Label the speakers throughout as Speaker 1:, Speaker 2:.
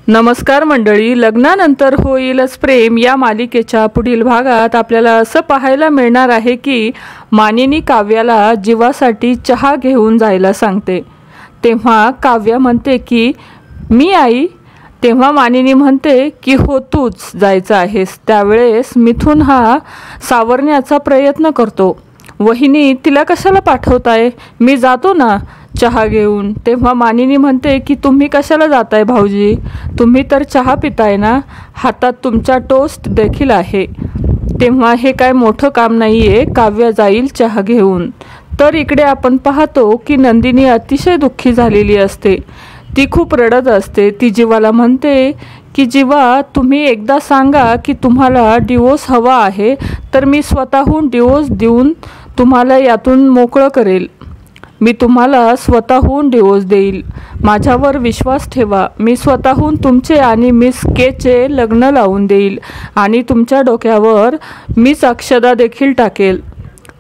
Speaker 1: नमस्कार मंडळी, लग्नानंतर होईलच प्रेम या मालिकेच्या पुढील भागात आपल्याला असं पाहायला मिळणार आहे की मानिनी काव्याला जीवासाठी चहा घेऊन जायला सांगते। तेव्हा काव्या म्हणते की मी आई। तेव्हा मानिनी म्हणते की हो तूच जायचं आहेस। त्यावेळेस मिथुन हा सावरण्याचा प्रयत्न करतो। वहिनी तिला कशाला पाठवताय, मी जातो ना चहा घेऊन। तेव्हा मानिनी म्हणते की तुम्ही कशाला जाताय भाऊजी, तुम्ही तर चहा पिताय ना, हातात तुमचा टोस्ट देखील आहे। तेव्हा हे काय मोठं काम नाहीये, काव्य जाईल चहा घेऊन। तर इकडे आपण पाहतो की नंदिनी अतिशय दुःखी झालेली असते, ती खूप रडत असते। ती जीवाला म्हणते की जीवा, तुम्ही एकदा सांगा की तुम्हाला डिवोर्स हवा आहे तर मी स्वतःहून डिवोर्स देऊन तुम्हाला यातून मोकळं करेल। मी तुम्हाला स्वतःहून डिवोर्स देईल, माझ्यावर विश्वास ठेवा। मी स्वतःहून तुमचे आणि मिस केचे लग्न लावून देईल आणि तुमच्या डोक्यावर मीच अक्षदा देखील टाकेल।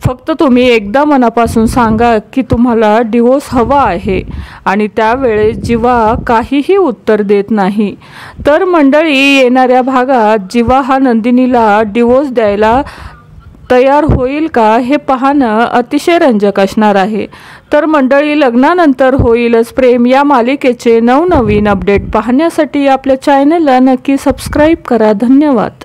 Speaker 1: फक्त तुम्ही एकदा मनापासून सांगा की तुम्हाला डिवोर्स हवा आहे। आणि त्यावेळेस जीवा काहीही उत्तर देत नाही। तर मंडळी, येणाऱ्या भागात जीवा हा नंदिनीला डिवोर्स द्यायला तयार होईल का हे पाहणं अतिशय रंजक असणार आहे। तर मंडळी, लग्नानंतर होईलच प्रेम या मालिकेचे नवनवीन अपडेट पाहण्यासाठी आपल्या चॅनलला नक्की सबस्क्राईब करा। धन्यवाद।